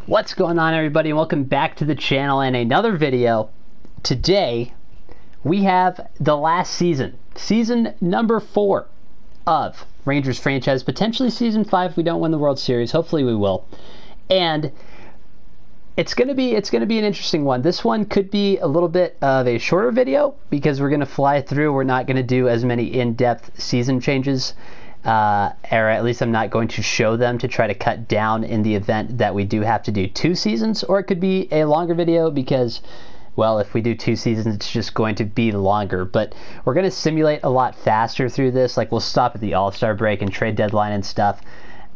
What's going on, everybody, and welcome back to the channel and another video. Today we have the last season number 4 of Rangers franchise, potentially season 5 if we don't win the World Series. Hopefully we will. And it's gonna be an interesting one. This one could be a little bit of a shorter video because we're gonna fly through. We're not gonna do as many in-depth season changes. Or at least I'm not going to show them to try to cut down in the event that we do have to do 2 seasons, or it could be a longer video because, well, if we do 2 seasons, it's just going to be longer. But we're going to simulate a lot faster through this. Like, we'll stop at the All-Star break and trade deadline and stuff.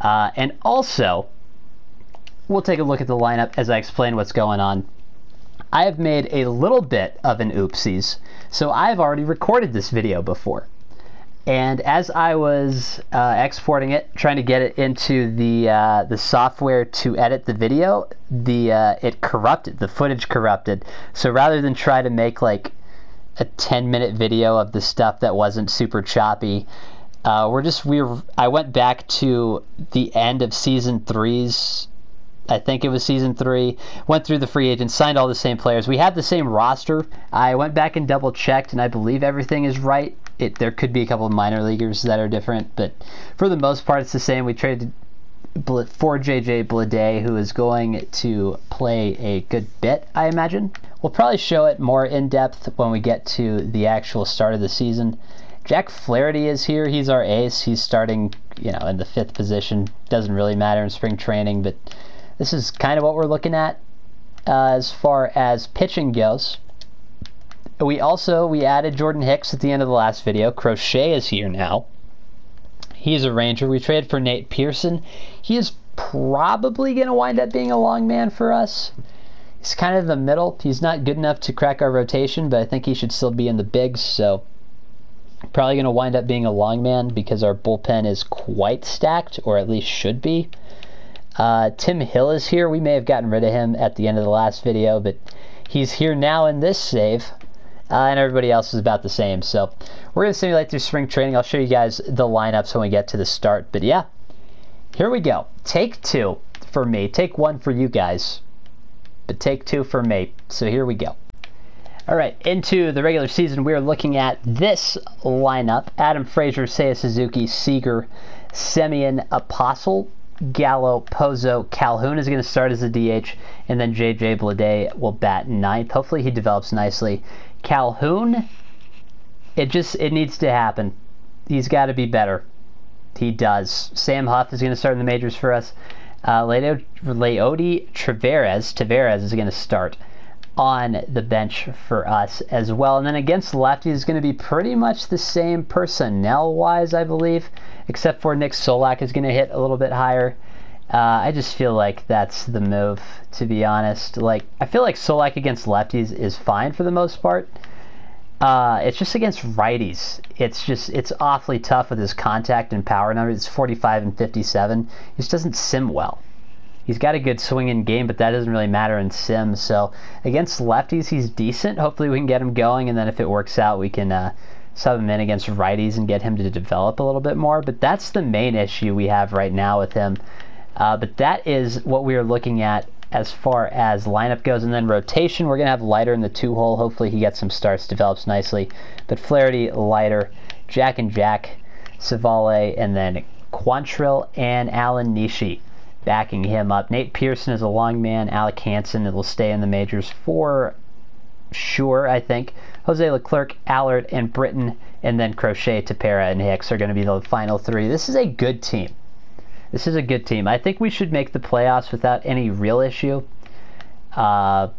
And also, we'll take a look at the lineup as I explain what's going on. I have made a little bit of an oopsies, so I've already recorded this video before. And as I was exporting it, trying to get it into the software to edit the video, it corrupted. The footage corrupted. So rather than try to make like a 10-minute video of the stuff that wasn't super choppy, I went back to the end of season 3's. I think it was season 3. Went through the free agents, signed all the same players. We have the same roster. I went back and double checked, and I believe everything is right. There could be a couple of minor leaguers that are different, but for the most part, it's the same. We traded for JJ Bleday, who is going to play a good bit, I imagine. We'll probably show it more in depth when we get to the actual start of the season. Jack Flaherty is here. He's our ace. He's starting, in the 5th position. Doesn't really matter in spring training, but this is kind of what we're looking at as far as pitching goes. We added Jordan Hicks at the end of the last video. Crochet is here now. He's a Ranger. We traded for Nate Pearson. He is probably going to wind up being a long man for us. He's kind of in the middle. He's not good enough to crack our rotation, but I think he should still be in the bigs, so probably going to wind up being a long man because our bullpen is quite stacked, or at least should be. Tim Hill is here. We may have gotten rid of him at the end of the last video, but he's here now in this save. And everybody else is about the same. So we're going to simulate through spring training. I'll show you guys the lineups when we get to the start. But yeah, here we go. Take 2 for me. Take 1 for you guys. But take 2 for me. So here we go. All right, into the regular season, we're looking at this lineup. Adam Frazier, Seiya Suzuki, Seager, Semien, Apostle, Gallo, Pozo, Calhoun is going to start as a DH, and then JJ Bleday will bat 9th. Hopefully he develops nicely. Calhoun, it needs to happen. He's got to be better. He does. Sam Huff is going to start in the majors for us. Leody Taveras is going to start on the bench for us as well. And then against lefties is going to be pretty much the same personnel-wise, I believe, except for Nick Solak is going to hit a little bit higher. I just feel like that's the move, to be honest. Like, I feel like Solak against lefties is fine for the most part. It's just against righties. It's awfully tough with his contact and power numbers. It's 45 and 57. He just doesn't sim well. He's got a good swinging game, but that doesn't really matter in sim. So against lefties, he's decent. Hopefully we can get him going, and then if it works out, we can sub him in against righties and get him to develop a little bit more. But that's the main issue we have right now with him. But that is what we are looking at as far as lineup goes. And then rotation, we're going to have Leiter in the 2-hole. Hopefully he gets some starts, develops nicely. But Flaherty, Leiter, Jack and Jack, Savale, and then Quantrill and Alan Nishi backing him up. Nate Pearson is a long man. Alec Hansen will stay in the majors for sure, I think. Jose Leclerc, Allard, and Britton, and then Crochet, Tepera, and Hicks are going to be the final 3. This is a good team. This is a good team. I think we should make the playoffs without any real issue. I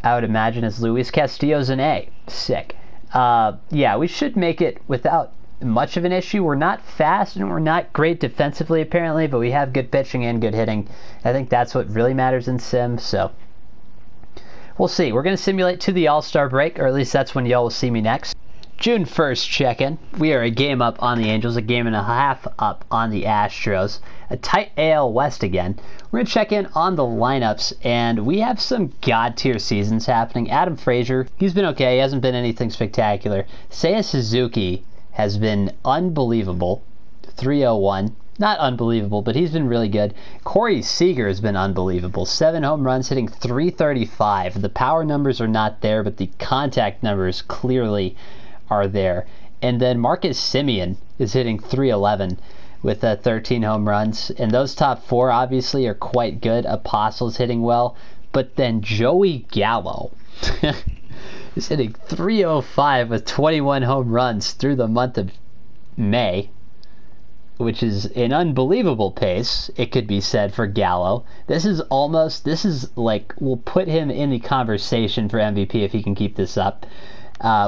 would imagine as Luis Castillo's an A. Sick. Yeah, we should make it without much of an issue. We're not fast and we're not great defensively apparently, but we have good pitching and good hitting. I think that's what really matters in sim, so we'll see. We're going to simulate to the All-Star break, or at least that's when y'all will see me next. June 1st check-in. We are a game up on the Angels, a game and a half up on the Astros. A tight AL West again. We're going to check in on the lineups, and we have some God-tier seasons happening. Adam Frazier, he's been okay. He hasn't been anything spectacular. Seiya Suzuki has been unbelievable. 301. not unbelievable, but he's been really good. Corey Seager has been unbelievable. 7 home runs, hitting .335. The power numbers are not there, but the contact numbers clearly are there. And then Marcus Semien is hitting .311 with 13 home runs. And those top 4 obviously are quite good. Apostle's hitting well. But then Joey Gallo is hitting .305 with 21 home runs through the month of May, which is an unbelievable pace, it could be said, for Gallo. This is like, we'll put him in the conversation for MVP if he can keep this up,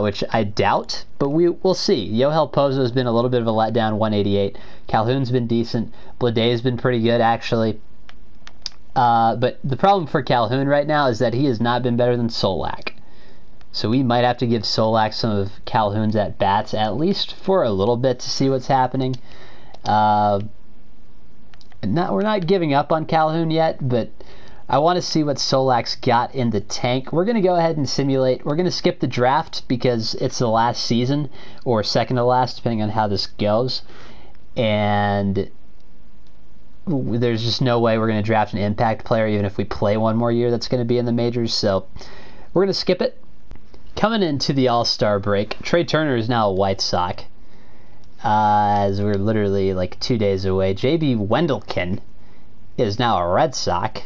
which I doubt, but we'll see. Yohel Pozo has been a little bit of a letdown, 188. Calhoun's been decent. Bleday's been pretty good, actually. But the problem for Calhoun right now is that he has not been better than Solak. So we might have to give Solak some of Calhoun's at-bats, at least for a little bit, to see what's happening. We're not giving up on Calhoun yet, but I want to see what Solak's got in the tank. We're going to go ahead and simulate. We're going to skip the draft because it's the last season, or second to last, depending on how this goes. And there's just no way we're going to draft an impact player, even if we play one more year that's going to be in the majors. So we're going to skip it. Coming into the All-Star break, Trey Turner is now a White Sox, as we're literally like 2 days away. J.B. Wendelken is now a Red Sox.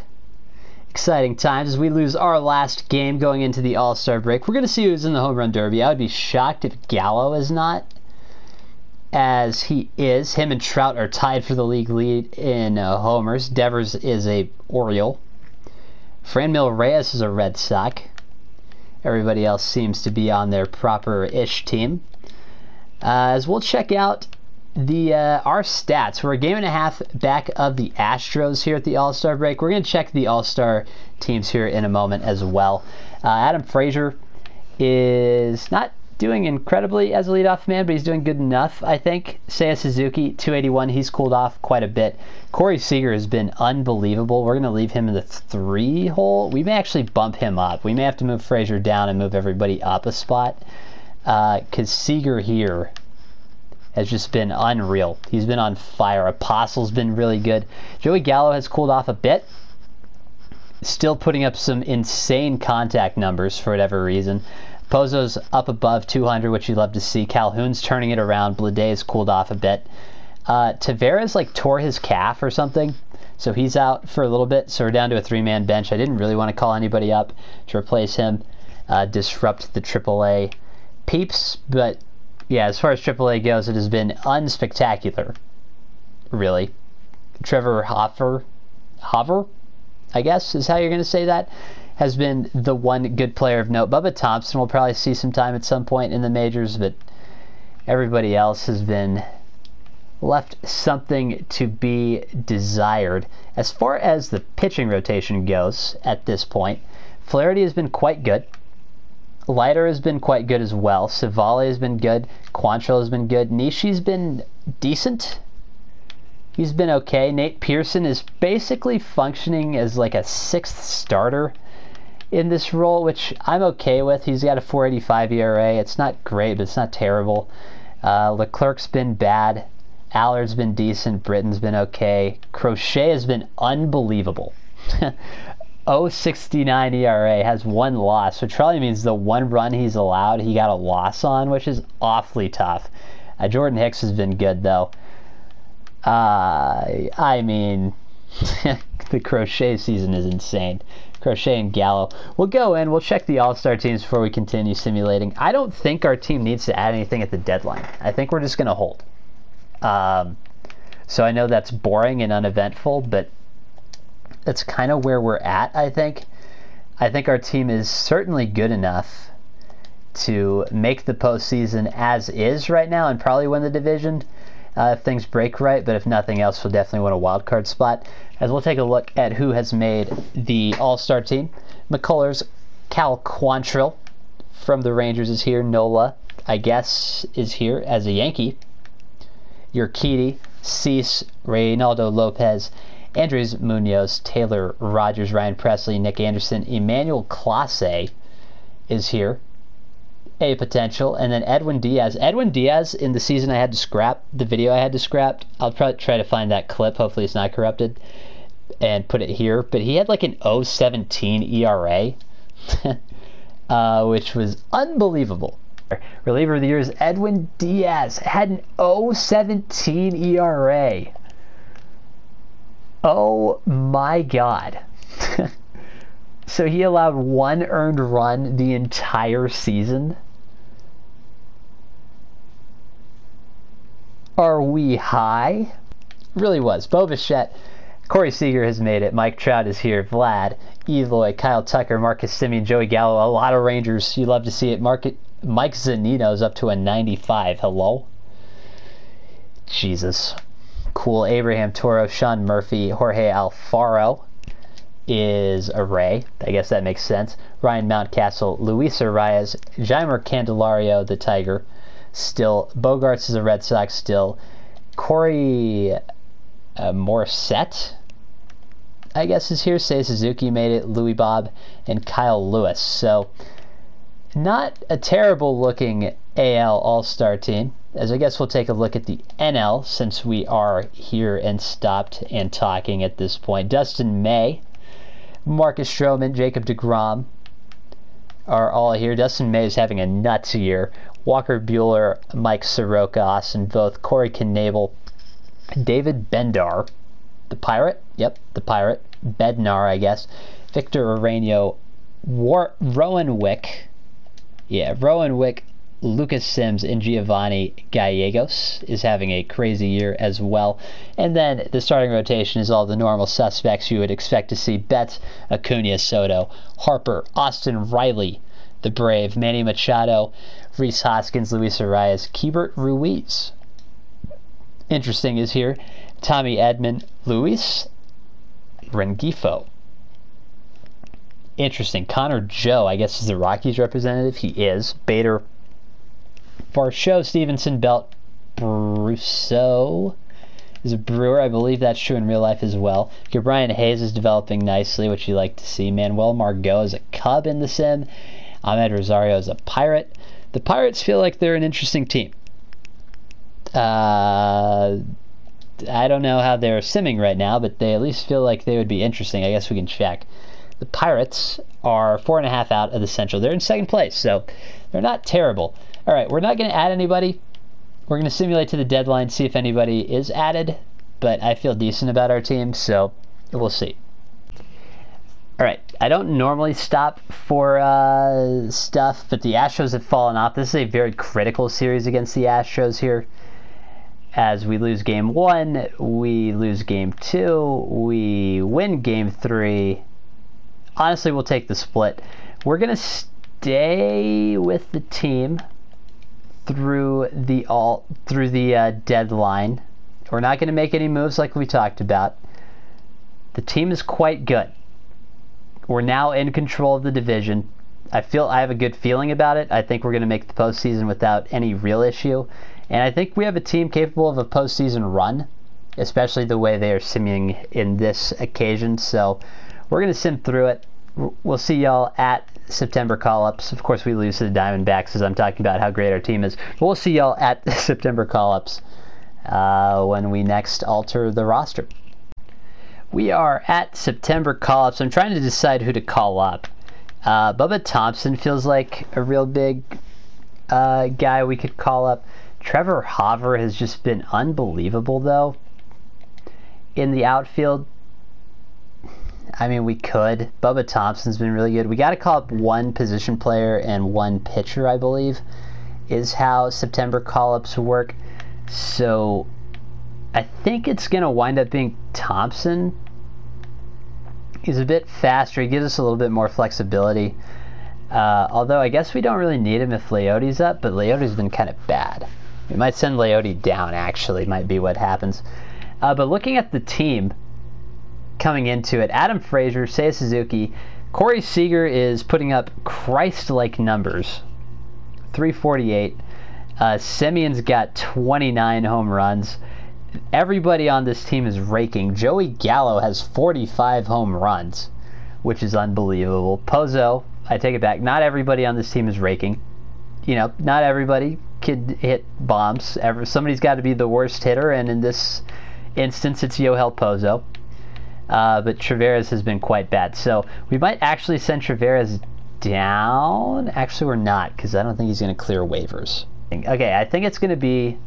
Exciting times as we lose our last game going into the All-Star break. We're going to see who's in the Home Run Derby. I would be shocked if Gallo is not, as he is. Him and Trout are tied for the league lead in homers. Devers is a Oriole. Franmil Reyes is a Red Sox. Everybody else seems to be on their proper-ish team. As we'll check out our stats. We're a game and a half back of the Astros here at the All-Star break. We're going to check the All-Star teams here in a moment as well. Adam Frazier is not doing incredibly as a leadoff man, but he's doing good enough, I think. Seiya Suzuki, 281. He's cooled off quite a bit. Corey Seager has been unbelievable. We're going to leave him in the 3 hole. We may actually bump him up. We may have to move Frazier down and move everybody up a spot, because Seager here has just been unreal. He's been on fire. Apostle's been really good. Joey Gallo has cooled off a bit. Still putting up some insane contact numbers for whatever reason. Pozo's up above 200, which you'd love to see. Calhoun's turning it around. Bleday's cooled off a bit. Tavares tore his calf or something, so he's out for a little bit. So we're down to a 3-man bench. I didn't really want to call anybody up to replace him, disrupt the AAA peeps. But yeah, as far as AAA goes, it has been unspectacular, really. Trevor Hoffer, I guess is how you're going to say that, has been the one good player of note. Bubba Thompson will probably see some time at some point in the majors, but everybody else has been left something to be desired. As far as the pitching rotation goes at this point, Flaherty has been quite good. Leiter has been quite good as well. Savale has been good. Quantrill has been good. Nishi's been decent. He's been okay. Nate Pearson is basically functioning as like a 6th starter in this role, which I'm okay with. He's got a 4.85 ERA. It's not great, but it's not terrible. Leclerc's been bad. Allard's been decent. Britton's been okay. Crochet has been unbelievable. 0.69 ERA, has 1 loss, which probably means the 1 run he's allowed, he got a loss on, which is awfully tough. Jordan Hicks has been good, though. I mean, the Crochet season is insane. Crochet and Gallo. We'll go in, we'll check the All-Star teams before we continue simulating. I don't think our team needs to add anything at the deadline. I think we're just going to hold. So I know that's boring and uneventful, but that's kind of where we're at, I think. I think our team is certainly good enough to make the postseason as is right now and probably win the division if things break right, but if nothing else, we'll definitely win a wild card spot. As we'll take a look at who has made the All-Star team. McCullers, Cal Quantrill from the Rangers is here. Nola, I guess, is here as a Yankee. Urquidy, Cease, Reynaldo Lopez, Andres Munoz, Taylor Rogers, Ryan Presley, Nick Anderson, Emmanuel Clase is here. A potential. And then Edwin Diaz. Edwin Diaz, in the season I had to scrap, the video I had to scrap, I'll probably try to find that clip, hopefully it's not corrupted, and put it here. But he had like an 0.17 ERA, which was unbelievable. Reliever of the year is Edwin Diaz. Had an 0.17 ERA. Oh my God. So he allowed 1 earned run the entire season? Are we high? Really was. Bo Bichette, Corey Seager has made it. Mike Trout is here. Vlad, Eloy, Kyle Tucker, Marcus Semien, Joey Gallo. A lot of Rangers. You love to see it. Mike Zunino's up to a 95. Hello? Jesus. Cool. Abraham Toro, Sean Murphy, Jorge Alfaro is a Ray. I guess that makes sense. Ryan Mountcastle, Luis Arias, Jeimer Candelario, the Tiger, still. Bogarts is a Red Sox, still. Corey Morissette, I guess, is here. Seiya Suzuki made it. Louis Bob and Kyle Lewis. So, not a terrible looking AL All-Star team. As I guess we'll take a look at the NL since we are here and stopped and talking at this point. Dustin May, Marcus Stroman, Jacob deGrom are all here. Dustin May is having a nuts year. Walker Buehler, Mike Soroka, Austin Voth, Corey Knebel, David Bendar, the Pirate. Yep, the Pirate. Bednar, I guess. Victor Areño, Rowan Wick. Yeah, Rowan Wick, Lucas Sims, and Giovanni Gallegos is having a crazy year as well. And then the starting rotation is all the normal suspects you would expect to see. Betts, Acuna, Soto, Harper, Austin Riley, the Brave, Manny Machado, Rhys Hoskins, Luis Arias, Keibert Ruiz. Interesting is here, Tommy Edman, Luis Rengifo. Interesting. Connor Joe, I guess, is the Rockies representative. He is. Bader, Varsho, Stevenson, Belt, Brousseau is a Brewer. I believe that's true in real life as well. Brian Hayes is developing nicely, which you like to see. Manuel Margot is a Cub in the sim. Ahmed Rosario is a Pirate. The Pirates feel like they're an interesting team. I don't know how they're simming right now, but they at least feel like they would be interesting. I guess we can check. The Pirates are 4.5 out of the Central. They're in second place, so they're not terrible. All right, we're not going to add anybody. We're going to simulate to the deadline, see if anybody is added, but I feel decent about our team, so we'll see. All right, I don't normally stop for stuff, but the Astros have fallen off. This is a very critical series against the Astros here. As we lose Game 1, we lose Game 2, we win Game 3. Honestly, we'll take the split. We're going to stay with the team through the deadline. We're not going to make any moves like we talked about. The team is quite good. We're now in control of the division. I have a good feeling about it. I think we're going to make the postseason without any real issue. And I think we have a team capable of a postseason run, especially the way they are simming in this occasion. So we're going to sim through it. We'll see y'all at September call-ups. Of course, we lose to the Diamondbacks as I'm talking about how great our team is. But we'll see y'all at September call-ups when we next alter the roster. We are at September call-ups. I'm trying to decide who to call up. Bubba Thompson feels like a real big guy we could call up. Trevor Hauver has just been unbelievable, though, in the outfield. I mean, we could. Bubba Thompson's been really good. We got to call up one position player and one pitcher, I believe, is how September call-ups work. So I think it's going to wind up being Thompson. He's a bit faster. He gives us a little bit more flexibility. Although I guess we don't really need him if Leote's up, but Leote's been kind of bad. We might send Leote down, actually, might be what happens. But looking at the team coming into it, Adam Frazier, Seiya Suzuki, Corey Seager is putting up Christ-like numbers. 348. Semien's got 29 home runs. Everybody on this team is raking. Joey Gallo has 45 home runs, which is unbelievable. Pozo, I take it back. Not everybody on this team is raking. you know, not everybody could hit bombs. Somebody's got to be the worst hitter, and in this instance, it's Yohel Pozo. But Taveras has been quite bad. So we might actually send Taveras down. Actually, we're not, because I don't think he's going to clear waivers. Okay, I think it's going to be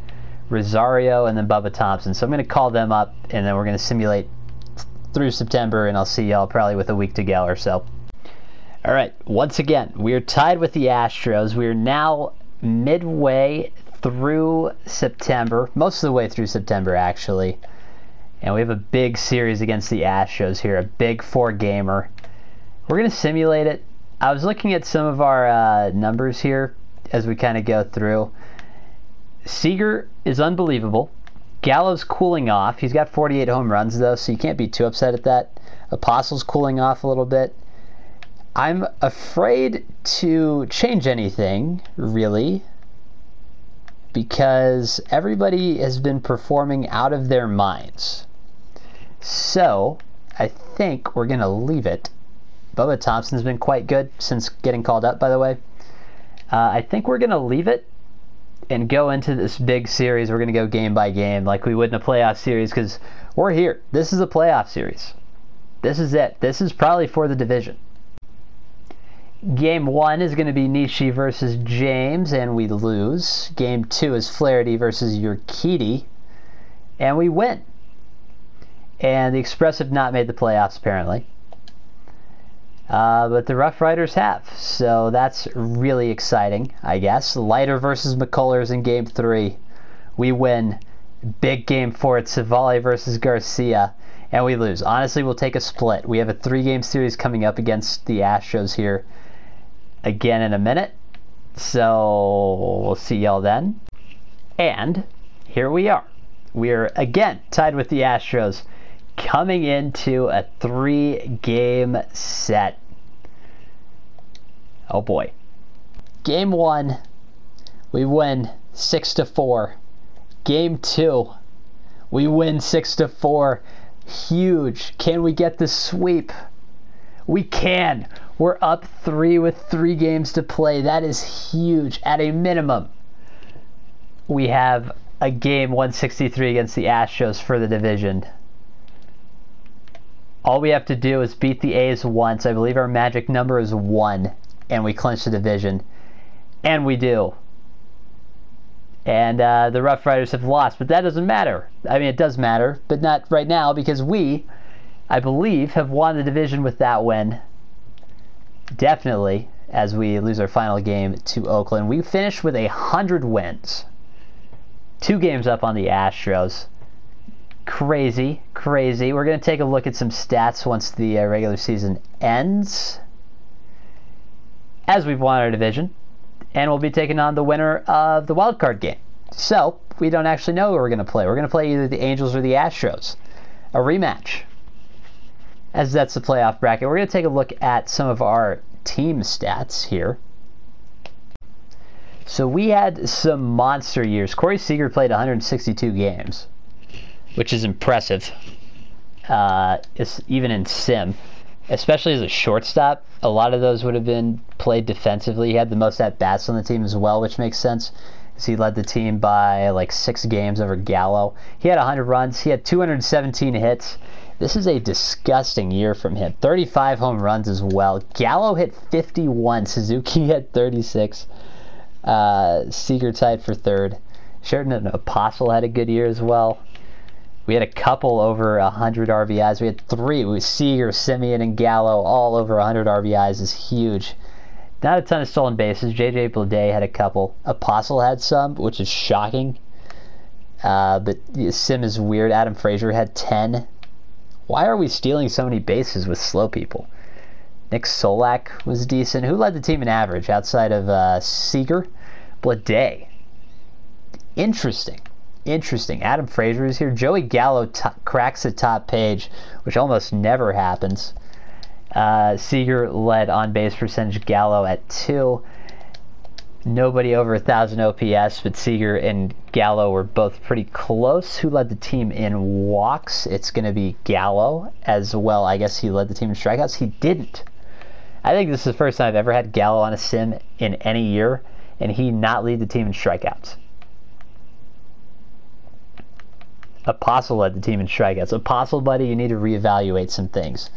Rosario and then Bubba Thompson. So I'm going to call them up, and then we're going to simulate through September, and I'll see y'all probably with a week to go or so. All right, once again, we are tied with the Astros. We are now midway through September, most of the way through September, actually. And we have a big series against the Astros here, a big 4-gamer. We're going to simulate it. I was looking at some of our numbers here as we kind of go through. Seager is unbelievable. Gallo's cooling off. He's got 48 home runs, though, so you can't be too upset at that. Apostle's cooling off a little bit. I'm afraid to change anything, really, because everybody has been performing out of their minds. So, I think we're going to leave it. Bubba Thompson's been quite good since getting called up, by the way. I think we're going to leave it and go into this big series. We're going to go game by game like we would in a playoff series, because we're here. This is a playoff series. This is it. This is probably for the division. Game 1 is going to be Nishi versus James, and we lose. Game 2 is Flaherty versus Urquidy, and we win. And the Express have not made the playoffs, apparently. But the Rough Riders have, so that's really exciting, I guess. Leiter versus McCullers in Game 3. We win. Big Game 4 at Savale versus Garcia, and we lose. Honestly, we'll take a split. We have a 3-game series coming up against the Astros here again in a minute, so we'll see y'all then. And here we are. We're again tied with the Astros, coming into a 3-game set. Oh boy. Game 1, we win 6-4. Game 2, we win 6-4. Huge. Can we get the sweep? We can. We're up 3 with 3 games to play. That is huge. At a minimum, we have a game 163 against the Astros for the division. All we have to do is beat the A's once. I believe our magic number is 1, and we clinch the division. And we do. And the Rough Riders have lost, but that doesn't matter. I mean, it does matter, but not right now, because we, I believe, have won the division with that win. Definitely, as we lose our final game to Oakland. We finished with 100 wins. 2 games up on the Astros. Crazy, crazy. We're going to take a look at some stats once the regular season ends, as we've won our division, and we'll be taking on the winner of the wild card game. So, we don't actually know who we're going to play. We're going to play either the Angels or the Astros. A rematch, as that's the playoff bracket. We're going to take a look at some of our team stats here. So we had some monster years. Corey Seager played 162 games, which is impressive. It's even in sim, especially as a shortstop. A lot of those would have been played defensively. He had the most at-bats on the team as well, which makes sense, because he led the team by like 6 games over Gallo. He had 100 runs. He had 217 hits. This is a disgusting year from him. 35 home runs as well. Gallo hit 51. Suzuki had 36. Seager tied for 3rd. Sheridan and Apostle had a good year as well. We had a couple over 100 RBIs. We had 3. With Seager, Simeon, and Gallo all over 100 RBIs is huge. Not a ton of stolen bases. J.J. Bleday had a couple. Apostle had some, which is shocking. But Sim is weird. Adam Frazier had 10. Why are we stealing so many bases with slow people? Nick Solak was decent. Who led the team in average outside of Seager? Bleday. Interesting. Interesting. Adam Frazier is here. Joey Gallo cracks the top page, which almost never happens. Seager led on base percentage. Gallo at 2. Nobody over 1,000 OPS, but Seager and Gallo were both pretty close. Who led the team in walks? It's going to be Gallo as well. I guess he led the team in strikeouts. He didn't. I think this is the first time I've ever had Gallo on a sim in any year, and he not lead the team in strikeouts? Apostle led the team in strikeouts. Apostle, buddy, you need to reevaluate some things.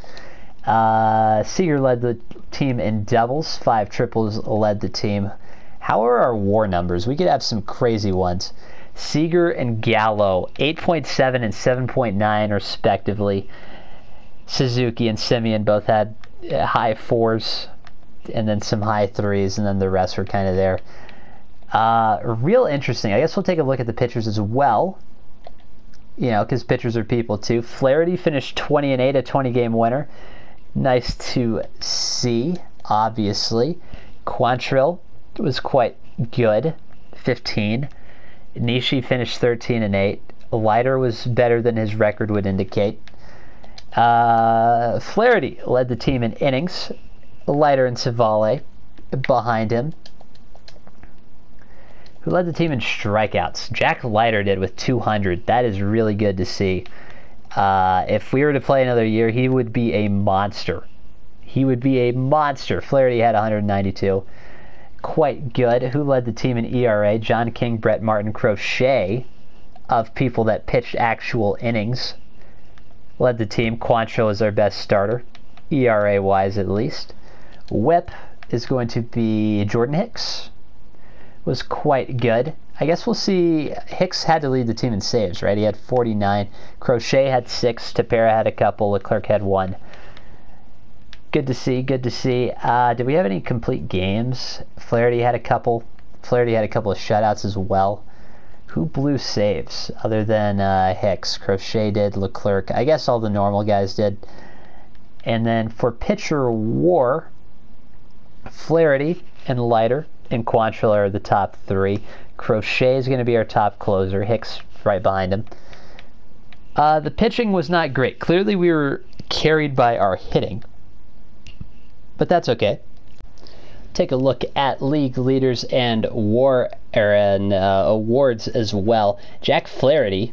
Seager led the team in doubles. 5 triples led the team. How are our WAR numbers? We could have some crazy ones. Seager and Gallo, 8.7 and 7.9 respectively. Suzuki and Simeon both had high 4s and then some high 3s, and then the rest were kind of there. Real interesting. I guess we'll take a look at the pitchers as well. You know, because pitchers are people too. Flaherty finished 20-8, a 20-game winner. Nice to see, obviously. Quantrill was quite good, 15. Nishi finished 13-8. Leiter was better than his record would indicate. Flaherty led the team in innings. Leiter and Savale behind him. Who led the team in strikeouts? Jack Leiter did with 200. That is really good to see. If we were to play another year, he would be a monster. He would be a monster. Flaherty had 192. Quite good. Who led the team in ERA? John King, Brett Martin, Crochet, of people that pitched actual innings, led the team. Quantrill is our best starter, ERA-wise at least. Whip is going to be Jordan Hicks. Was quite good. I guess we'll see. Hicks had to lead the team in saves, right? He had 49. Crochet had 6. Tepera had a couple. Leclerc had 1. Good to see. Good to see. Did we have any complete games? Flaherty had a couple. Flaherty had a couple of shutouts as well. Who blew saves other than Hicks? Crochet did. Leclerc. I guess all the normal guys did. And then for pitcher WAR, Flaherty and Leiter and Quantrill are the top 3. Crochet is going to be our top closer. Hicks right behind him. The pitching was not great. Clearly we were carried by our hitting, but that's okay. Take a look at league leaders and WAR and awards as well. Jack Flaherty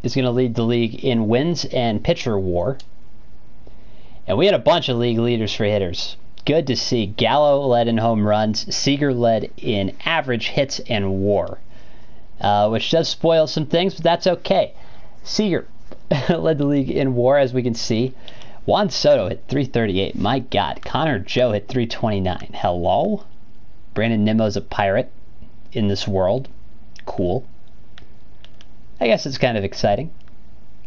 is going to lead the league in wins and pitcher WAR. And we had a bunch of league leaders for hitters. Good to see. Gallo led in home runs. Seager led in average hits and WAR, which does spoil some things, but that's okay. Seager led the league in WAR, as we can see. Juan Soto hit 338. My God. Connor Joe hit 329. Hello? Brandon Nimmo's a pirate in this world. Cool. I guess it's kind of exciting.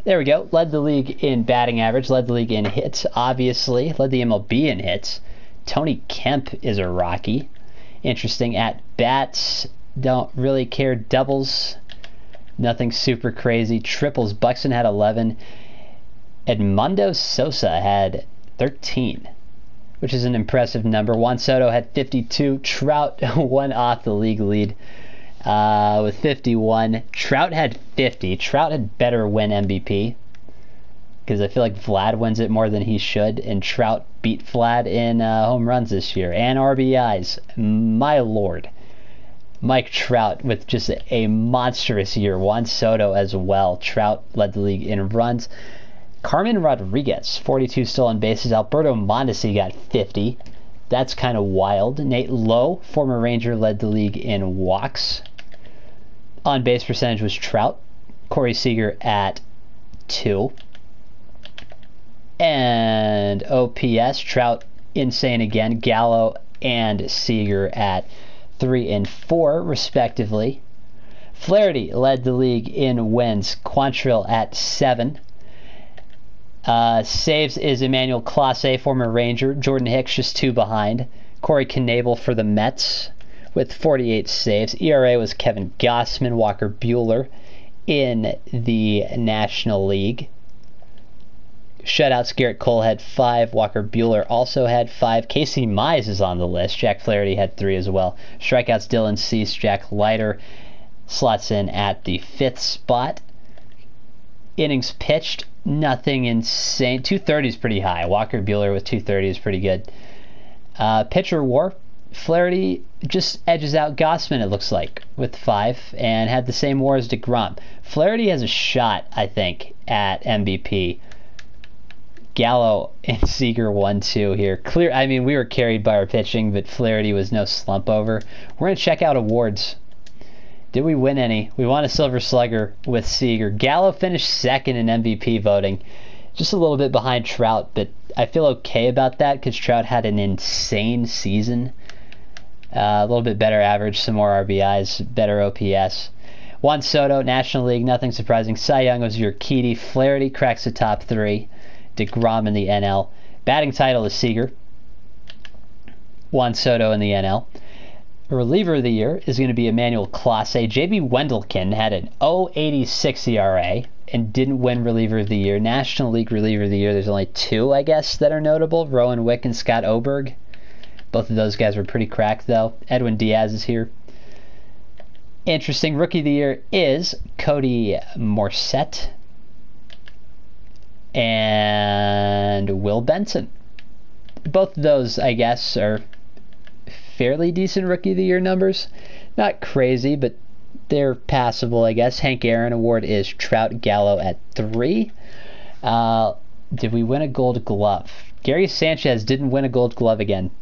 There we go. Led the league in batting average. Led the league in hits, obviously. Led the MLB in hits. Tony Kemp is a Rocky. Interesting. At bats, don't really care. Doubles, nothing super crazy. Triples, Buxton had 11. Edmundo Sosa had 13, which is an impressive number. Juan Soto had 52. Trout won off the league lead with 51. Trout had 50. Trout had better win MVP, because I feel like Vlad wins it more than he should, and Trout beat Vlad in home runs this year and RBIs. My lord. Mike Trout with just a monstrous year. Juan Soto as well. Trout led the league in runs. Carmen Rodriguez, 42 stolen bases. Alberto Mondesi got 50. That's kind of wild. Nate Lowe, former Ranger, led the league in walks. On base percentage was Trout. Corey Seager at 2. And OPS, Trout insane again. Gallo and Seager at 3 and 4 respectively. Flaherty led the league in wins. Quantrill at 7. Saves is Emmanuel Clase, former Ranger. Jordan Hicks just 2 behind. Corey Knebel for the Mets with 48 saves. ERA was Kevin Gossman. Walker Buehler in the National League. Shutouts, Garrett Cole had 5. Walker Buehler also had 5. Casey Mize is on the list. Jack Flaherty had 3 as well. Strikeouts, Dylan Cease. Jack Leiter slots in at the 5th spot. Innings pitched, nothing insane. 230 is pretty high. Walker Buehler with 230 is pretty good. Pitcher WAR, Flaherty just edges out Gossman, it looks like, with 5, and had the same WAR as DeGrom. Flaherty has a shot, I think, at MVP. Gallo and Seager 1-2 here. Clear. I mean, we were carried by our pitching, but Flaherty was no slump over. We're going to check out awards. Did we win any? We won a Silver Slugger with Seager. Gallo finished second in MVP voting. Just a little bit behind Trout, but I feel okay about that because Trout had an insane season. A little bit better average, some more RBIs, better OPS. Juan Soto, National League, nothing surprising. Cy Young was Urquidy. Flaherty cracks the top 3. DeGrom in the NL. Batting title is Seager. Juan Soto in the NL. Reliever of the year is going to be Emmanuel Clase. J.B. Wendelken had an 0.86 ERA and didn't win Reliever of the Year. National League Reliever of the Year, there's only 2, I guess, that are notable. Rowan Wick and Scott Oberg. Both of those guys were pretty cracked, though. Edwin Diaz is here. Interesting. Rookie of the Year is Cody Morissette and Will Benson. Both of those, I guess, are fairly decent Rookie of the Year numbers. Not crazy, but they're passable, I guess. Hank Aaron Award is Trout Gallo at 3. Did we win a Gold Glove? Gary Sanchez didn't win a Gold Glove again.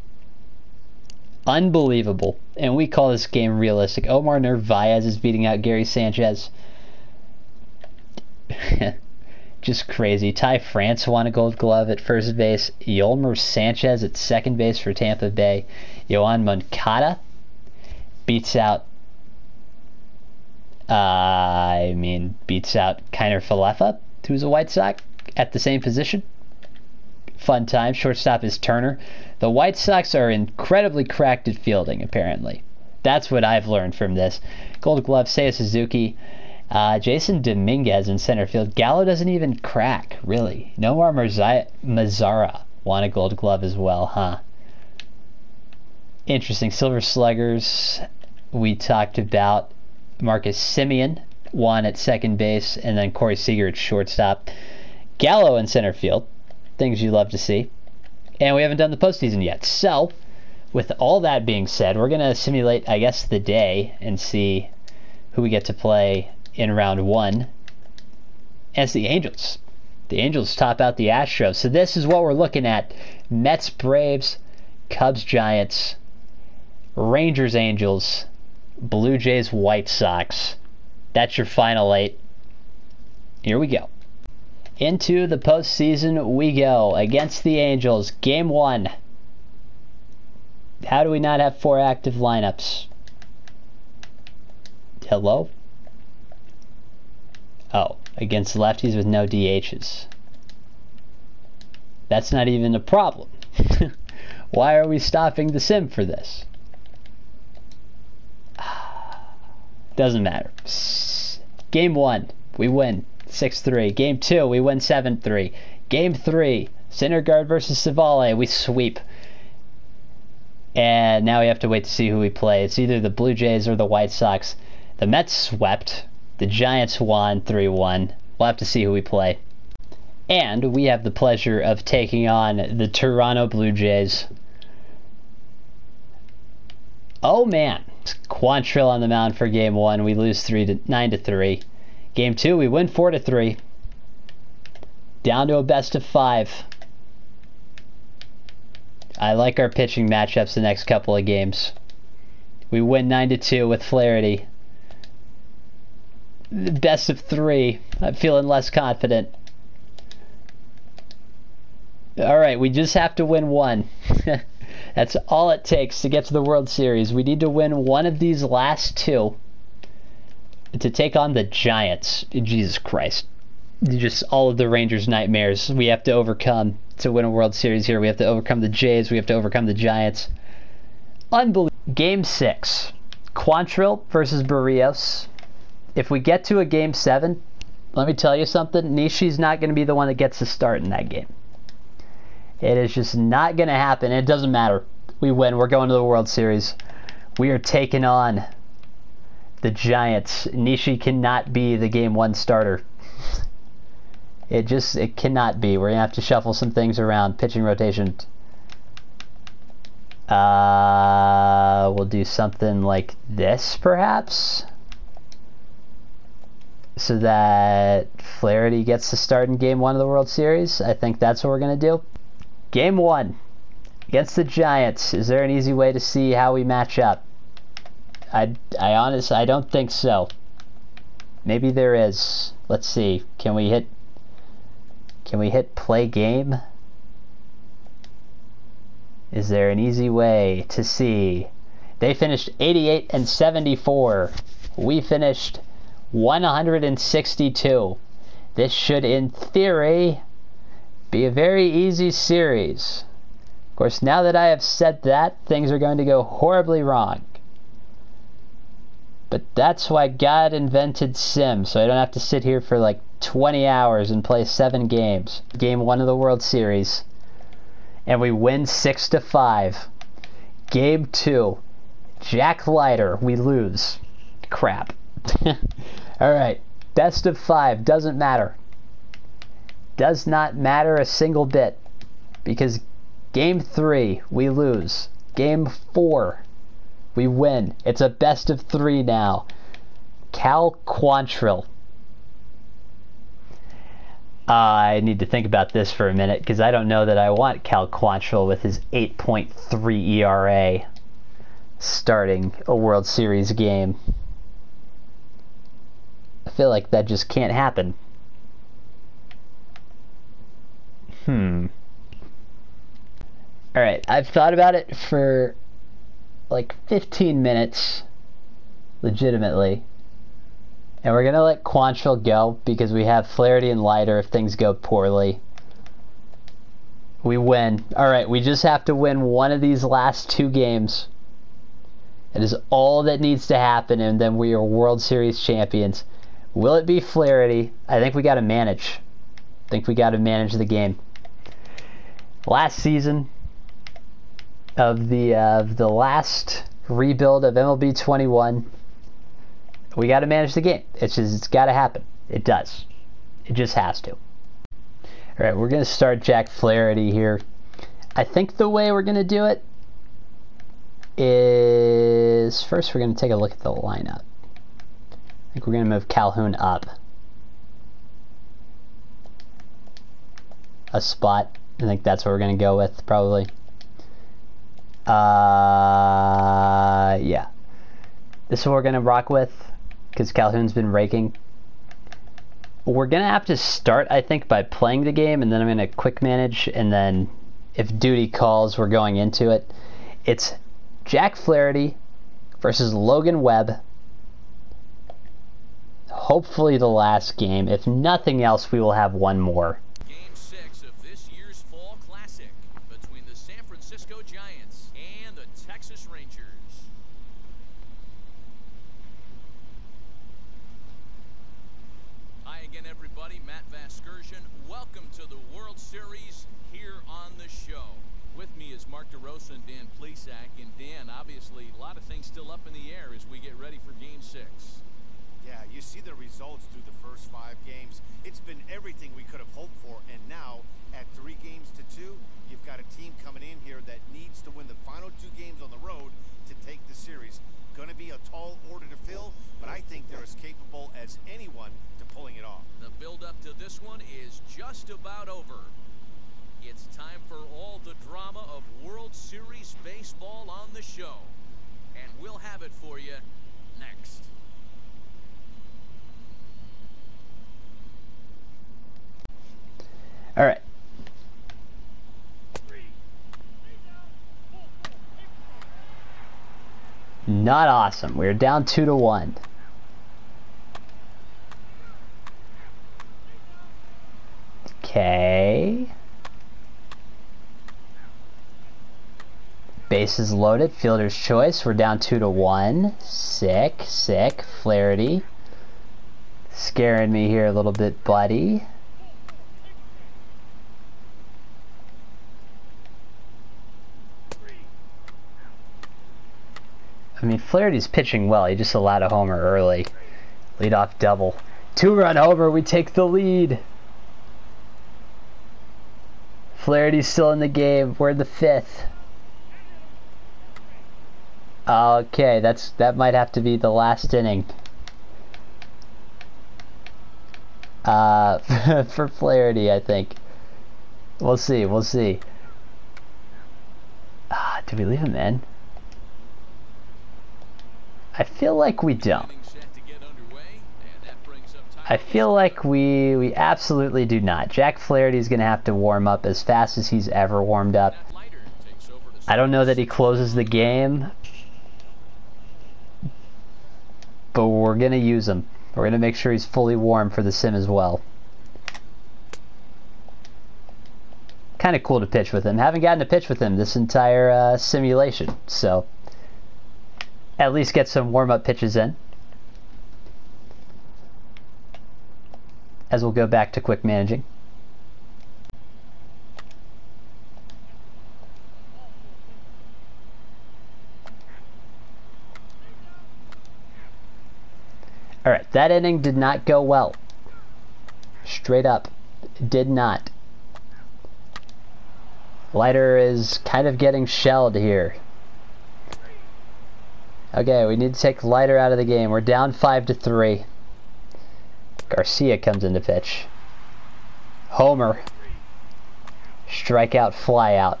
Unbelievable. And we call this game realistic. Omar Narvaez is beating out Gary Sanchez. Just crazy. Ty France won a Gold Glove at first base. Yolmer Sanchez at second base for Tampa Bay. Yohan Moncada beats out Kiner Falefa, who's a White Sox, at the same position. Fun time. Shortstop is Turner. The White Sox are incredibly cracked at fielding, apparently. That's what I've learned from this. Gold Glove, Seiya Suzuki. Jason Dominguez in center field. Gallo doesn't even crack, really. Nomar Mazara won a Gold Glove as well, huh? Interesting. Silver Sluggers, we talked about. Marcus Semien won at second base, and then Corey Seager at shortstop. Gallo in center field. Things you love to see. And we haven't done the postseason yet. So, with all that being said, we're going to simulate, I guess, the day and see who we get to play in round 1. And it's the Angels. The Angels top out the Astros. So this is what we're looking at. Mets, Braves, Cubs, Giants, Rangers, Angels, Blue Jays, White Sox. That's your final 8. Here we go. Into the postseason we go against the Angels. Game 1. How do we not have 4 active lineups? Hello? Oh, against lefties with no DHs. That's not even a problem. Why are we stopping the sim for this? Doesn't matter. Game 1, we win 6-3. Game 2, we win 7-3. Game 3, Syndergaard versus Savale, we sweep. And now we have to wait to see who we play. It's either the Blue Jays or the White Sox. The Mets swept. The Giants won 3-1. We'll have to see who we play. And we have the pleasure of taking on the Toronto Blue Jays. Oh man. Quantrill on the mound for Game 1. We lose 9-3. Game 2, we win 4-3. Down to a best of 5. I like our pitching matchups the next couple of games. We win 9-2 with Flaherty. Best of 3. I'm feeling less confident. Alright, we just have to win 1. That's all it takes to get to the World Series. We need to win one of these last 2 to take on the Giants. Jesus Christ. Just all of the Rangers' nightmares we have to overcome to win a World Series here. We have to overcome the Jays. We have to overcome the Giants. Unbelievable. Game 6. Quantrill versus Barrios. If we get to a Game 7, let me tell you something. Nishi's not going to be the one that gets the start in that game. It is just not going to happen. It doesn't matter. We win. We're going to the World Series. We are taking on the Giants. Nishi cannot be the Game 1 starter. It cannot be. We're going to have to shuffle some things around. Pitching rotation. We'll do something like this, perhaps. so that Flaherty gets to start in Game 1 of the World Series. I think that's what we're going to do. Game 1 against the Giants. Is there an easy way to see how we match up? I honestly, I don't think so. Maybe there is. Let's see. Can we hit play game? Is there an easy way to see? They finished 88 and 74. We finished 162. This should, in theory, be a very easy series. Of course, now that I have said that, things are going to go horribly wrong. But that's why God invented Sim, so I don't have to sit here for like 20 hours and play 7 games. Game 1 of the World Series. And we win 6-5. Game 2. Jack Leiter. We lose. Crap. Alright. Best of 5. Doesn't matter. Does not matter a single bit. Because Game 3, we lose. Game 4, we win. It's a best of 3 now. Cal Quantrill. I need to think about this for a minute, because I don't know that I want Cal Quantrill with his 8.3 ERA starting a World Series game. I feel like that just can't happen. Alright, I've thought about it for like 15 minutes, legitimately. And we're going to let Quantrill go because we have Flaherty and Leiter if things go poorly. We win. Alright, we just have to win one of these last 2 games. It is all that needs to happen, and then we are World Series champions. Will it be Flaherty? I think we got to manage. I think we got to manage the game. Last season of the last rebuild of MLB 21, we got to manage the game. It's got to happen. It does. It just has to. All right, we're going to start Jack Flaherty here. I think the way we're going to do it is first we're going to take a look at the lineup. I think we're going to move Calhoun up a spot. I think that's what we're going to go with, probably. Yeah. This is what we're going to rock with, because Calhoun's been raking. We're going to have to start, I think, by playing the game, and then I'm going to quick manage, and then if duty calls, we're going into it. It's Jack Flaherty versus Logan Webb. Hopefully the last game. If nothing else, we will have one more. Game 6 of this year's Fall Classic between the San Francisco Giants and the Texas Rangers. Hi again, everybody. Matt Vasgersian. Welcome to the World Series here on the show. With me is Mark DeRosa and Dan Plesac. And Dan, obviously, a lot of things still up in the air as we get ready for Game 6. Yeah, you see the results through the first 5 games. It's been everything we could have hoped for, and now, at 3 games to 2, you've got a team coming in here that needs to win the final 2 games on the road to take the series. Going to be a tall order to fill, but I think they're as capable as anyone to pulling it off. The build-up to this one is just about over. It's time for all the drama of World Series baseball on the show, and we'll have it for you next. All right. Not awesome. We're down 2-1. Okay. Bases loaded. Fielder's choice. We're down 2-1. Sick. Flaherty. Scaring me here a little bit, buddy. I mean, Flaherty's pitching well. He just allowed a homer early. Leadoff double. 2-run homer. We take the lead. Flaherty's still in the game. We're in the 5th. Okay, that might have to be the last inning. for Flaherty, I think. We'll see, we'll see. Do we leave him in? I feel like we don't. I feel like we absolutely do not. Jack Flaherty's going to have to warm up as fast as he's ever warmed up. I don't know that he closes the game, but we're going to use him. We're going to make sure he's fully warm for the sim as well. Kind of cool to pitch with him. Haven't gotten to pitch with him this entire simulation, so at least get some warm-up pitches in. As we'll go back to quick managing. Alright, that inning did not go well. Straight up, did not. Leiter is kind of getting shelled here. Okay, we need to take Leiter out of the game. We're down 5-3. Garcia comes in to pitch. Homer. Strikeout, fly out.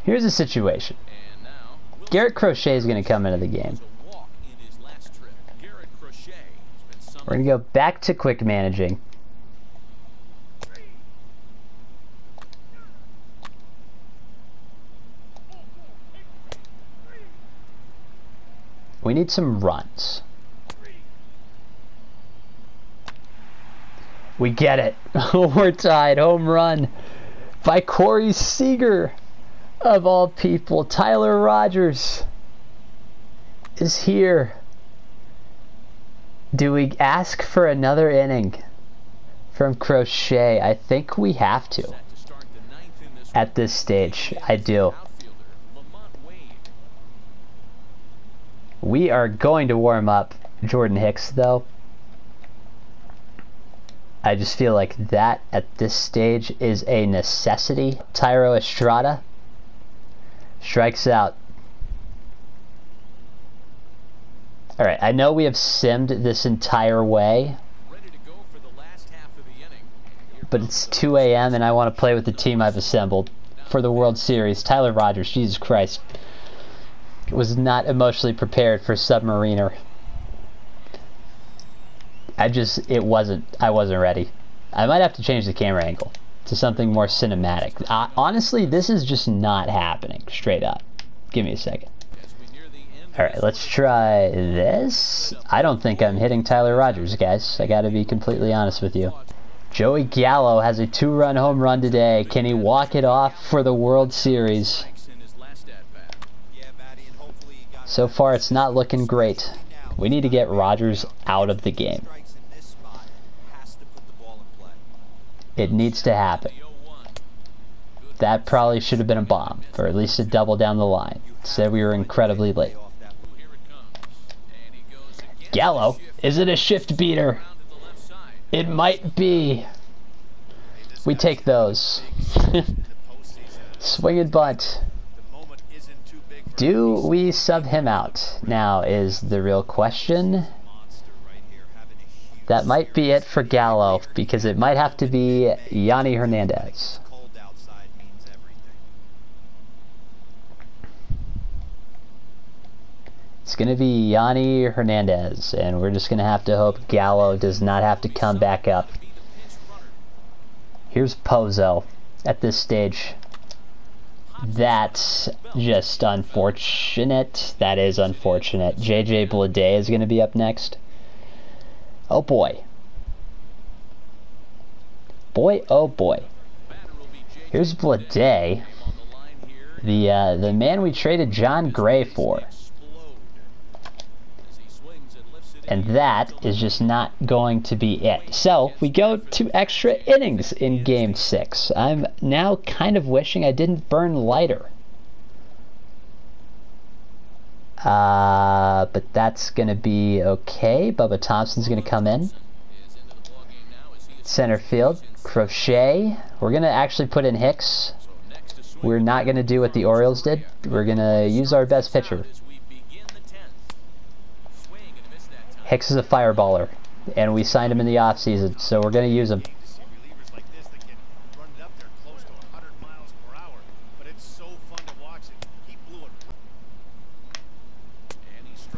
Here's the situation. Garrett Crochet is going to come into the game. We're going to go back to quick managing. We need some runs. We get it. We're tied. Home run by Corey Seager. Of all people, Tyler Rogers is here. Do we ask for another inning from Crochet? I think we have to. At this stage, I do. We are going to warm up Jordan Hicks, though. I just feel like that, at this stage, is a necessity. Tyro Estrada strikes out. Alright, I know we have simmed this entire way, but it's 2 a.m. and I want to play with the team I've assembled for the World Series. Tyler Rogers, Jesus Christ. Was not emotionally prepared for Submariner. I wasn't ready. I might have to change the camera angle to something more cinematic. Honestly, this is just not happening, straight up. Give me a second. Alright, let's try this. I don't think I'm hitting Tyler Rogers, guys. I gotta be completely honest with you. Joey Gallo has a 2-run home run today. Can he walk it off for the World Series? So far, it's not looking great. We need to get Rogers out of the game. It needs to happen. That probably should have been a bomb, or at least a double down the line. Said we were incredibly late. Gallo, is it a shift beater? It might be. We take those. Swing and bunt. Do we sub him out? Now is the real question. That might be it for Gallo, because it might have to be Yanni Hernandez. It's going to be Yanni Hernandez, and we're just going to have to hope Gallo does not have to come back up. Here's Pozo at this stage. That's just unfortunate. That is unfortunate. JJ Bleday is going to be up next. Oh boy. Boy, oh boy. Here's Bleday. The man we traded John Gray for. And that is just not going to be it. So, we go to extra innings in Game 6. I'm now kind of wishing I didn't burn Leiter. But that's going to be okay. Bubba Thompson's going to come in. Center field. Crochet. We're going to actually put in Hicks. We're not going to do what the Orioles did. We're going to use our best pitcher. Hicks is a fireballer, and we signed him in the offseason, so we're going to use him. Relievers like this that can run it up there close to 100 miles per hour, but it's so fun to watch it. He blew it.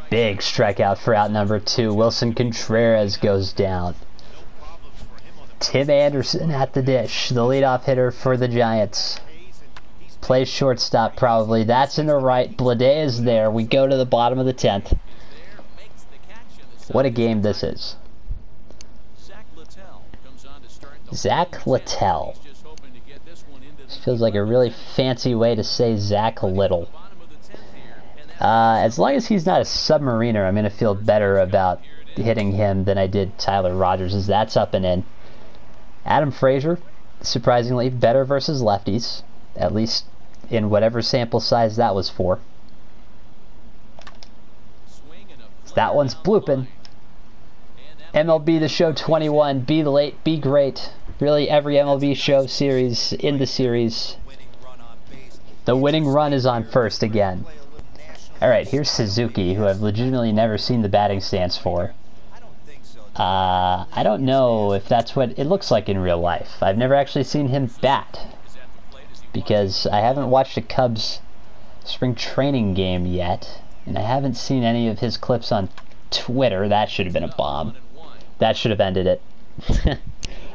Big strikeout for out number 2. Wilson Contreras goes down. Tim Anderson at the dish, the leadoff hitter for the Giants. Plays shortstop probably. That's in the right. Blade is there. We go to the bottom of the 10th. What a game this is. Zach Littell. This feels like a really fancy way to say Zach Little. As long as he's not a submariner, I'm going to feel better about hitting him than I did Tyler Rogers, as that's up and in. Adam Frazier, surprisingly, better versus lefties, at least in whatever sample size that was for. So that one's blooping. MLB The Show 21, be late, be great. Really every MLB Show series in the series. The winning run is on first again. Alright, here's Suzuki, who I've legitimately never seen the batting stance for. I don't know if that's what it looks like in real life. I've never actually seen him bat, because I haven't watched a Cubs spring training game yet, and I haven't seen any of his clips on Twitter. That should have been a bomb. That should have ended it.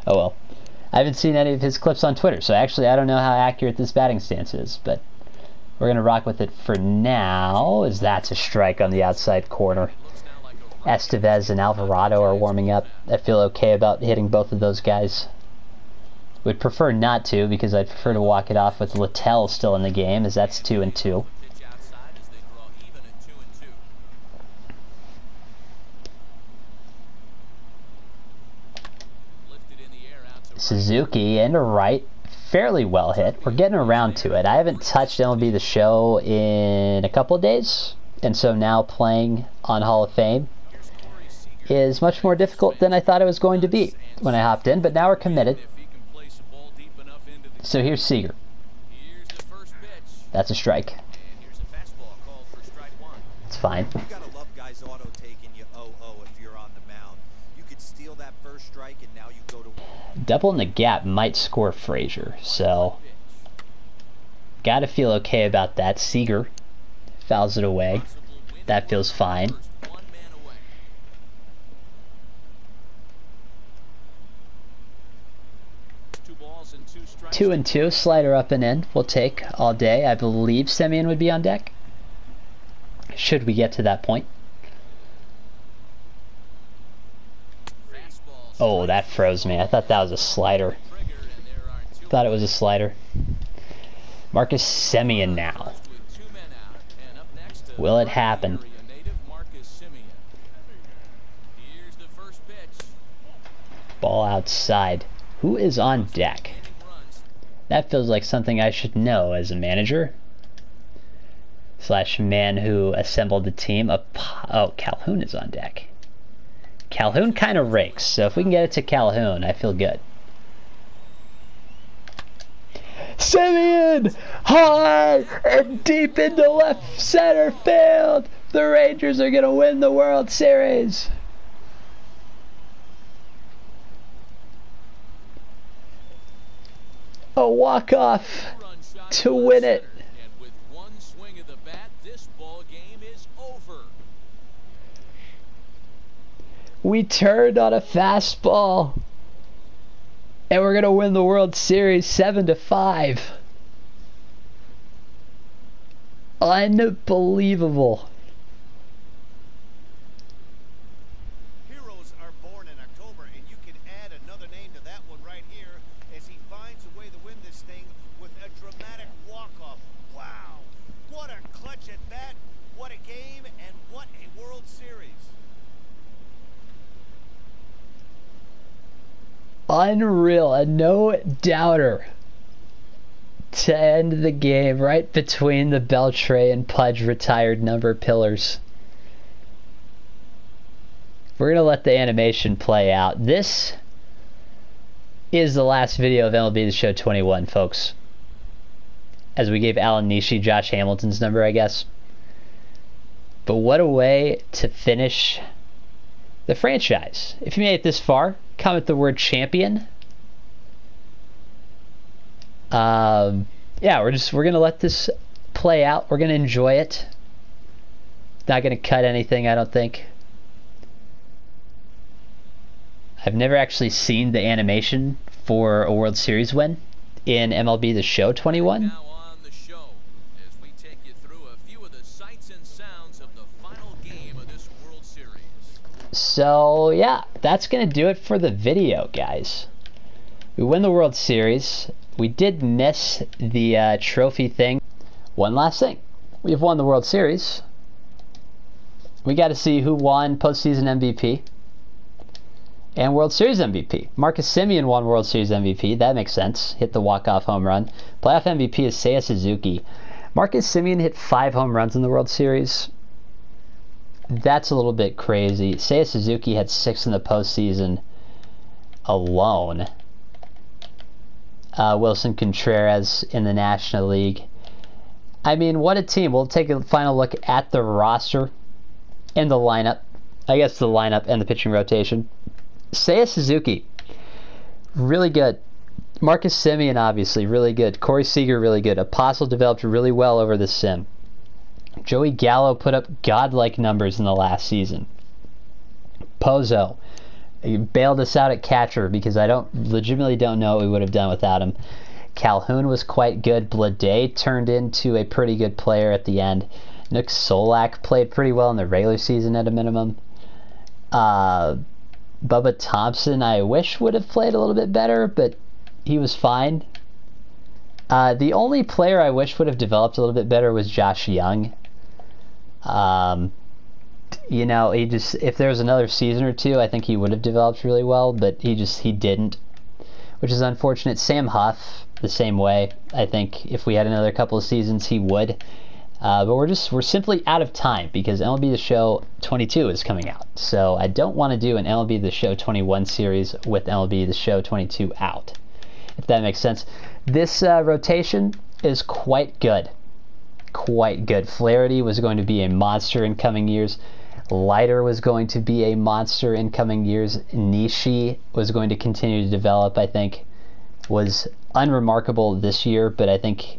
Oh well. I haven't seen any of his clips on Twitter, so actually I don't know how accurate this batting stance is, but we're going to rock with it for now, as that's a strike on the outside corner. Estevez and Alvarado are warming up. I feel okay about hitting both of those guys. Would prefer not to, because I'd prefer to walk it off with Littell still in the game, as that's 2-2. Suzuki into right, fairly well hit. We're getting around to it. I haven't touched MLB The Show in a couple of days, and so now playing on Hall of Fame is much more difficult than I thought it was going to be when I hopped in, but now we're committed. So here's Seager. That's a strike. It's fine. You gotta love guys auto taking you 0-0 if you're on the mound. You could steal that first strike and now you go to Double in the gap might score Frazier, so gotta feel okay about that. Seager fouls it away. That feels fine. 2-2, slider up and in. We'll take all day. I believe Semien would be on deck, should we get to that point. Oh, that froze me. I thought that was a slider. Thought it was a slider. Marcus Semien now. Will it happen? Ball outside. Who is on deck? That feels like something I should know as a manager / man who assembled the team. Oh, Calhoun is on deck. Calhoun kind of rakes, so if we can get it to Calhoun, I feel good. Semien! High and deep into left center field! The Rangers are going to win the World Series! A walk-off to win it. And with one swing of the bat, this ball game is over. We turned on a fastball, and we're gonna win the World Series 7-5. Unbelievable. Heroes are born in October, and you can add another name to that one right here as he finds a way to win this thing with a dramatic walk-off. Wow. What a clutch at bat, what a game, and what a World Series. Unreal. A no-doubter to end the game right between the Beltray and Pudge retired number pillars. We're going to let the animation play out. This is the last video of MLB The Show 21, folks. As we gave Alan Nishi Josh Hamilton's number, I guess. But what a way to finish the franchise. If you made it this far, comment the word champion. Yeah, we're gonna let this play out. We're gonna enjoy it. Not gonna cut anything, I don't think. I've never actually seen the animation for a World Series win in MLB The Show 21. Now on the show, as we take you through a few of the sights and sounds of the final game of this World Series. So yeah, that's gonna do it for the video, guys. We win the World Series. We did miss the trophy thing. One last thing. We've won the World Series. We got to see who won postseason MVP and World Series MVP. Marcus Semien won World Series MVP. That makes sense. Hit the walk-off home run. Playoff MVP is Seiya Suzuki. Marcus Semien hit 5 home runs in the World Series. That's a little bit crazy. Seiya Suzuki had 6 in the postseason alone. Wilson Contreras in the National League. I mean, what a team. We'll take a final look at the roster and the lineup. I guess the lineup and the pitching rotation. Seiya Suzuki, really good. Marcus Semien, obviously, really good. Corey Seager, really good. Apostle developed really well over the sim. Joey Gallo put up godlike numbers in the last season. Pozo, he bailed us out at catcher because I legitimately don't know what we would have done without him. Calhoun was quite good. Blade turned into a pretty good player at the end. Nick Solak played pretty well in the regular season at a minimum. Bubba Thompson, I wish would have played a little bit better, but he was fine. The only player I wish would have developed a little bit better was Josh Young. You know, if there was another season or two, I think he would have developed really well, but he didn't, which is unfortunate. Sam Huff, the same way. I think if we had another couple of seasons, he would. But we're simply out of time because MLB The Show 22 is coming out. So I don't want to do an MLB The Show 21 series with MLB The Show 22 out, if that makes sense. This rotation is quite good. Quite good. Flaherty was going to be a monster in coming years. Leiter was going to be a monster in coming years. Nishi was going to continue to develop, I think. Was unremarkable this year, but I think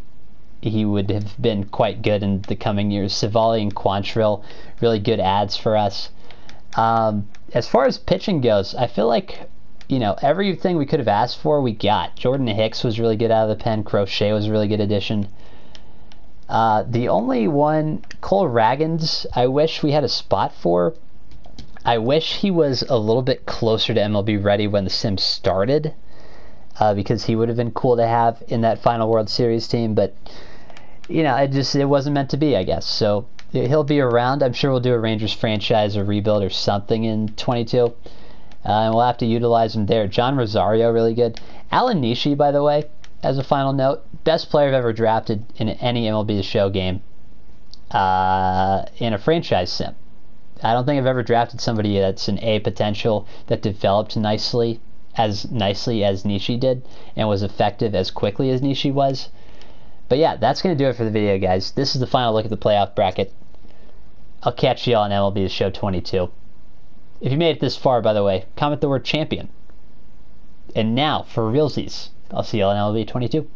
he would have been quite good in the coming years. Savali and Quantrill, really good ads for us. As far as pitching goes, I feel like, you know, everything we could have asked for, we got. Jordan Hicks was really good out of the pen. Crochet was a really good addition. The only one, Cole Ragans, I wish we had a spot for. I wish he was a little bit closer to MLB ready when the sim started, because he would have been cool to have in that final World Series team, but you know, it wasn't meant to be, I guess. So he'll be around. I'm sure we'll do a Rangers franchise or rebuild or something in 22, and we'll have to utilize him there. John Rosario, really good. Alan Nishi, by the way, as a final note, best player I've ever drafted in any MLB The Show game in a franchise sim. I don't think I've ever drafted somebody that's an A potential that developed nicely as Nishi did and was effective as quickly as Nishi was. But yeah, that's going to do it for the video, guys. This is the final look at the playoff bracket. I'll catch you all on MLB The Show 22. If you made it this far, by the way, comment the word champion. And now, for realsies, I'll see you all on MLB 22.